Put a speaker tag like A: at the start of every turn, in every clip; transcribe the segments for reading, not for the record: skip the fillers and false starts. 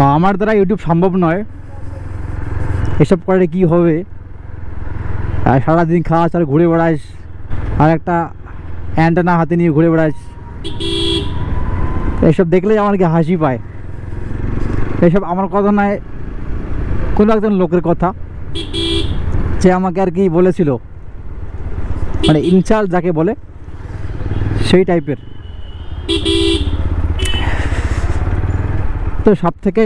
A: আমার দ্বারা ইউটিউব সম্ভব নয়, এসব করে কি হবে। আর সারাদিন খাস আর ঘুরে বেড়াস, আর একটা অ্যান্টেনা হাতে নিয়ে ঘুরে বেড়াস, এসব দেখলেই আমার কি হাসি পায়। এসব আমার কথা নয়, কোনো একজন লোকের কথা, যে আমাকে আর কি বলেছিল, মানে ইনচার্জ যাকে বলে সেই টাইপের। তো সব থেকে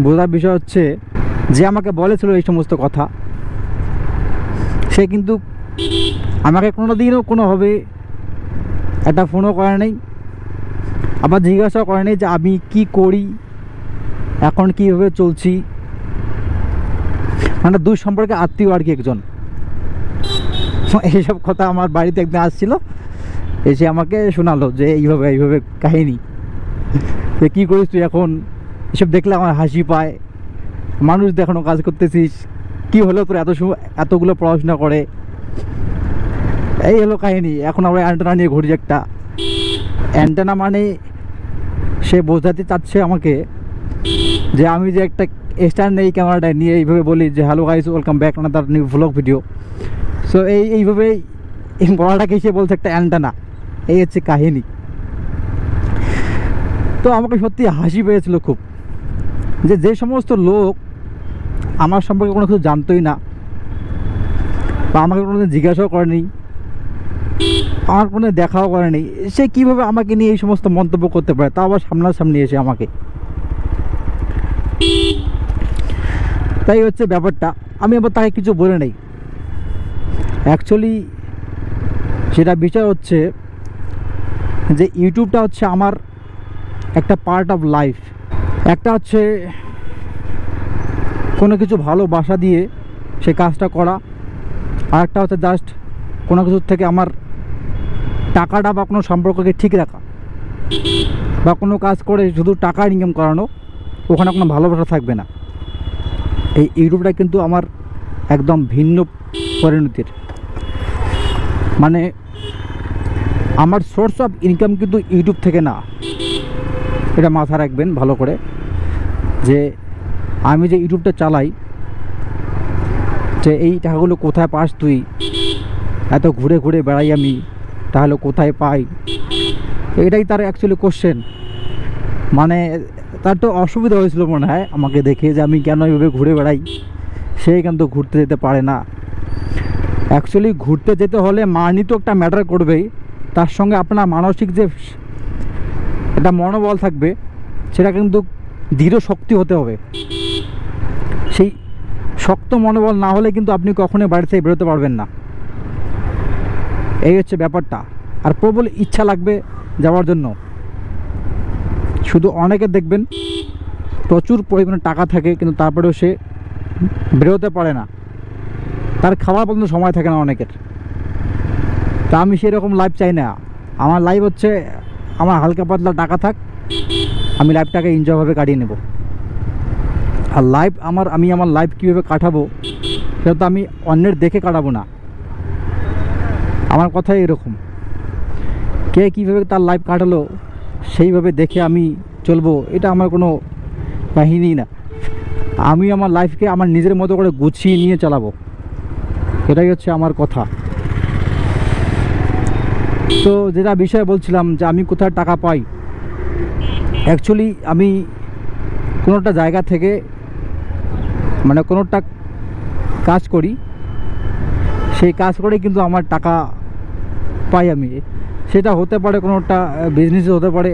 A: বোঝার বিষয় হচ্ছে যে আমাকে বলেছিল এই সমস্ত কথা, সে কিন্তু আমাকে কোনো দিনও কোনোভাবে একটা ফোনও করে নেই, আবার জিজ্ঞাসাও করে নেই যে আমি কি করি, এখন কীভাবে চলছি। মানে দুই সম্পর্কে আত্মীয় আর কি একজন। এইসব কথা আমার বাড়িতে একদিন আসছিল, এসে আমাকে শোনালো যে এইভাবে এইভাবে কাহিনী, যে কী করিস তুই এখন। এসব দেখলে আমার হাসি পায়। মানুষ দেখানো কাজ করতেছিস, কি হলো তোর এতগুলো পড়াশোনা করে, এই হলো কাহিনী। এখন আমরা অ্যান্টেনা নিয়ে ঘুরি একটা। অ্যান্টেনা মানে সে বোঝাতে চাচ্ছে আমাকে যে আমি যে একটা স্ট্যান্ড নেই ক্যামেরাটা নিয়ে এইভাবে বলি যে hello guys, welcome back another new vlog video. So এইভাবেই এই বলাটাকে সে বলছে একটা অ্যান্টেনা। এই হচ্ছে কাহিনী। তো আমাকে সত্যি হাসি পেয়েছিল খুব, যে সমস্ত লোক আমার সম্পর্কে কোনো কিছু জানতোই না, বা আমাকে কোনো জিজ্ঞাসাও করেনি, আমার কোনো দেখাও করেনি, সে কীভাবে আমাকে নিয়ে এই সমস্ত মন্তব্য করতে পারে, তা আবার সামনাসামনি এসে আমাকে। তাই হচ্ছে ব্যাপারটা। আমি আবার তাকে কিছু বলে নেই। অ্যাকচুয়ালি সেটা বিষয় হচ্ছে যে ইউটিউবটা হচ্ছে আমার একটা পার্ট অফ লাইফ। একটা হচ্ছে কোনো কিছু ভালোবাসা দিয়ে সে কাজটা করা, আর একটা হচ্ছে জাস্ট কোনো কিছুর থেকে আমার টাকাটা বা কোনো সম্পর্ককে ঠিক রাখা, বা কোনো কাজ করে শুধু টাকা ইনকাম করানো, ওখানে কোনো ভালোবাসা থাকবে না। এই ইউটিউবটা কিন্তু আমার একদম ভিন্ন পরিণতির। মানে আমার সোর্স অফ ইনকাম কিন্তু ইউটিউব থেকে না, এটা মাথা রাখবেন ভালো করে। যে আমি যে ইউটিউবটা চালাই, যে এই টাকাগুলো কোথায় পাস তুই, এত ঘুরে ঘুরে বেড়াই আমি, তাহলে কোথায় পাই, এটাই তার অ্যাকচুয়ালি কোশ্চেন। মানে তার তো অসুবিধা হয়েছিল মনে হয় আমাকে দেখে, যে আমি কেন এইভাবে ঘুরে বেড়াই। সে কিন্তু ঘুরতে যেতে পারে না। অ্যাকচুয়ালি ঘুরতে যেতে হলে মানি তো একটা ম্যাটার করবেই, তার সঙ্গে আপনার মানসিক যে একটা মনোবল থাকবে, সেটা কিন্তু দৃঢ় শক্তি হতে হবে। সেই শক্ত মনোবল না হলে কিন্তু আপনি কখনোই বাড়ি থেকে বেরোতে পারবেন না। এই হচ্ছে ব্যাপারটা। আর প্রবল ইচ্ছা লাগবে যাওয়ার জন্য। শুধু অনেকে দেখবেন প্রচুর পরিমাণে টাকা থাকে, কিন্তু তারপরেও সে বেরোতে পারে না, তার খাওয়ার পর্যন্ত সময় থাকে না অনেকের। তা আমি সেরকম লাইফ চাই না। আমার লাইফ হচ্ছে আমার হালকা পাতলা টাকা থাক, আমি লাইফটাকে এনজয়ভাবে কাটিয়ে নেব। আর আমি আমার লাইফ কীভাবে কাটাবো সেটা তো আমি অন্যের দেখে কাটাবো না। আমার কথাই এরকম, কে কীভাবে তার লাইফ কাটালো সেইভাবে দেখে আমি চলবো, এটা আমার কোনো কাহিনী না। আমি আমার লাইফকে আমার নিজের মতো করে গুছিয়ে নিয়ে চালাবো, এটাই হচ্ছে আমার কথা। তো যেটা বিষয় বলছিলাম যে আমি কোথায় টাকা পাই, অ্যাকচুয়ালি আমি কোনোটা জায়গা থেকে মানে কোনোটা কাজ করি, সেই কাজ করে কিন্তু আমার টাকা পাই আমি। সেটা হতে পারে কোনোটা বিজনেস হতে পারে,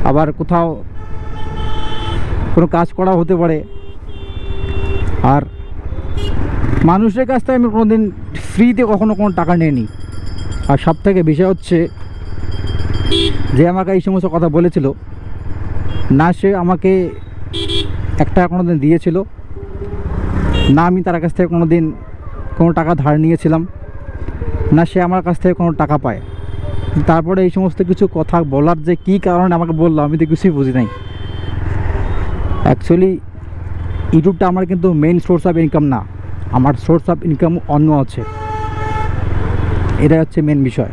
A: আবার কোথাও কোনো কাজ করা হতে পারে। আর মানুষের কাছ থেকে আমি কোনোদিন ফ্রিতে কখনো কোনো টাকা নিইনি। আর সব থেকে বিষয় হচ্ছে যে আমাকে এই সমস্ত কথা বলেছিল না, সে আমাকে একটা কোনোদিন দিয়েছিল না, আমি তার কাছ থেকে কোনোদিন কোনো টাকা ধার নিয়েছিলাম না, সে আমার কাছ থেকে কোনো টাকা পায়। তারপরে এই সমস্ত কিছু কথা বলার যে কী কারণে আমাকে বললো, আমি তো কিছুই বুঝি নাই। অ্যাকচুয়ালি ইউটিউবটা আমার কিন্তু মেইন সোর্স অফ ইনকাম না, আমার সোর্স অফ ইনকাম অন্য আছে। এটাই হচ্ছে মেন বিষয়।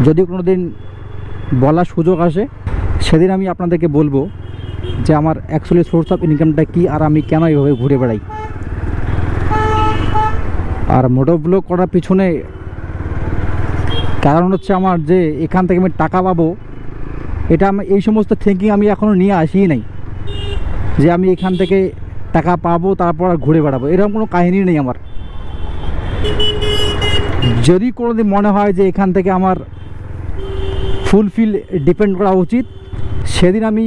A: যদি কোনো দিন বলার সুযোগ আসে, সেদিন আমি আপনাদেরকে বলবো যে আমার অ্যাকচুয়ালি সোর্স অফ ইনকামটা কী আর আমি কেন এইভাবে ঘুরে বেড়াই। আর মোটো ব্লগ করার পিছনে কারণ হচ্ছে আমার যে এখান থেকে আমি টাকা পাবো, এটা আমি এই সমস্ত থিঙ্কিং আমি এখনও নিয়ে আসিই নাই যে আমি এখান থেকে টাকা পাবো তারপর আর ঘুরে বেড়াবো, এরকম কোনো কাহিনী নেই আমার। যদি কোনোদিন মনে হয় যে এখান থেকে আমার ফুলফিল ডিপেন্ড করা উচিত, সেদিন আমি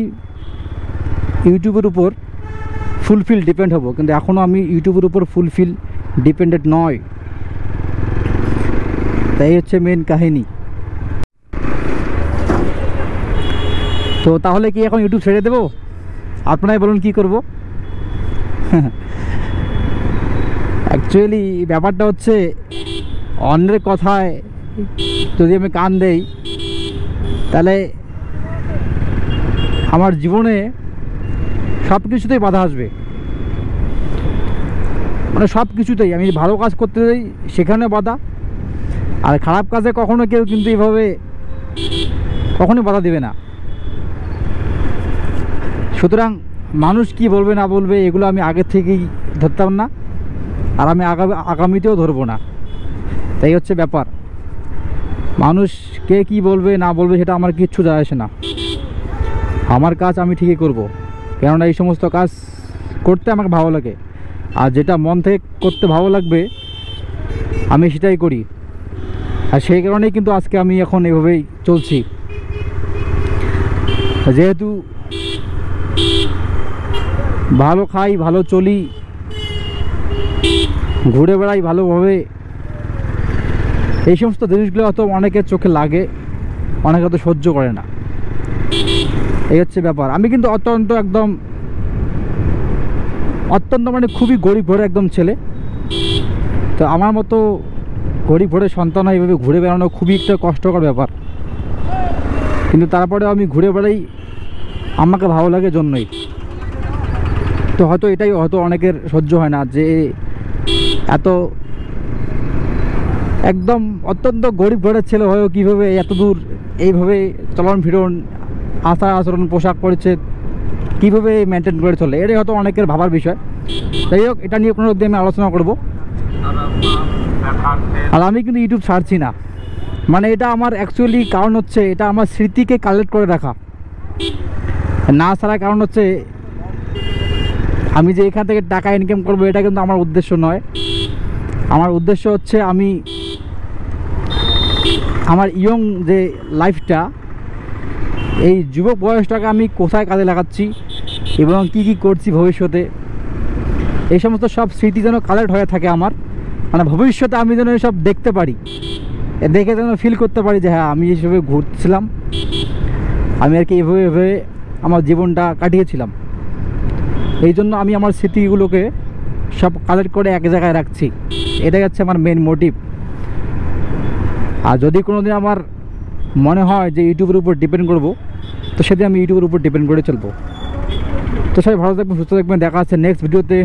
A: ইউটিউবের উপর ফুলফিল ডিপেন্ড হব, কিন্তু এখনও আমি ইউটিউবের উপর ফুলফিল ডিপেন্ডেন্ট নয়। তাই হচ্ছে মেন কাহিনী। তো তাহলে কি এখন ইউটিউব ছেড়ে দেবো? আপনারাই বলুন কি করব। অ্যাকচুয়ালি ব্যাপারটা হচ্ছে অন্যের কথায় যদি আমি কান দেই তাহলে আমার জীবনে সব কিছুতেই বাধা আসবে, মানে সব কিছুতেই। আমি ভালো কাজ করতে যাই সেখানে বাধা, আর খারাপ কাজে কখনো কেউ কিন্তু এইভাবে কখনোই বাধা দেবে না। সুতরাং মানুষ কি বলবে না বলবে এগুলো আমি আগে থেকেই ধরতাম না, আর আমি আগামীতেও ধরবো না। তাই হচ্ছে ব্যাপার। মানুষ কে কি বলবে না বলবে সেটা আমার কিচ্ছু যায় আসে না। আমার কাজ আমি ঠিকই করব, কেননা এই সমস্ত কাজ করতে আমাকে ভালো লাগে, আর যেটা মন থেকে করতে ভালো লাগবে আমি সেটাই করি। আর সেই কারণেই কিন্তু আজকে আমি এখন এভাবেই চলছি। যেহেতু ভালো খাই, ভালো চলি, ঘুরে বেড়াই ভালোভাবে, এই সমস্ত জিনিসগুলো হয়তো অনেকের চোখে লাগে, অনেকে হয়তো সহ্য করে না। এই হচ্ছে ব্যাপার। আমি কিন্তু অত্যন্ত মানে খুবই গরিব ঘরে একদম ছেলে। তো আমার মতো গরিব ঘরের সন্তান এইভাবে ঘুরে বেড়ানো খুবই একটা কষ্টকর ব্যাপার, কিন্তু তারপরে আমি ঘুরে বেড়াই আমাকে ভালো লাগে জন্যই। তো হয়তো এটাই হয়তো অনেকের সহ্য হয় না যে এত একদম অত্যন্ত গরিব ঘরের ছেলে হয়েও কীভাবে এত দূর এইভাবে চলন ফিরন, আচার আচরণ, পোশাক পরিচ্ছদ কীভাবে মেনটেন করে চলে, এটাই হয়তো অনেকের ভাবার বিষয়। যাই হোক, এটা নিয়ে কোনো দিন আমি আলোচনা করব। আর আমি কিন্তু ইউটিউব ছাড়ছি না, মানে এটা আমার অ্যাকচুয়ালি কারণ হচ্ছে এটা আমার স্মৃতিকে কালেক্ট করে রাখা। না ছাড়ার কারণ হচ্ছে আমি যে এখান থেকে টাকা ইনকাম করবো এটা কিন্তু আমার উদ্দেশ্য নয়। আমার উদ্দেশ্য হচ্ছে আমি আমার ইয়ং যে লাইফটা, এই যুবক বয়সটাকে আমি কোথায় কাজে লাগাচ্ছি এবং কি কি করছি ভবিষ্যতে, এই সমস্ত সব স্মৃতি যেন কালেক্ট হয়ে থাকে আমার। মানে ভবিষ্যতে আমি যেন এসব দেখতে পারি, দেখে যেন ফিল করতে পারি যে হ্যাঁ আমি এইভাবে ঘুরছিলাম, আমি আর কি এভাবে আমার জীবনটা কাটিয়েছিলাম। এই জন্য আমি আমার স্মৃতিগুলোকে সব কালেক্ট করে এক জায়গায় রাখছি, এটাই হচ্ছে আমার মেন মোটিভ। আর যদি কোনো দিন আমার মনে হয় যে ইউটিউবের উপর ডিপেন্ড করব, তো সেদিন আমি ইউটিউবের উপর ডিপেন্ড করে চলবো। তো সবাই ভালো থাকবেন, সুস্থ থাকবেন, দেখা হচ্ছে নেক্সট ভিডিওতে।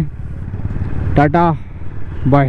A: Tata, by.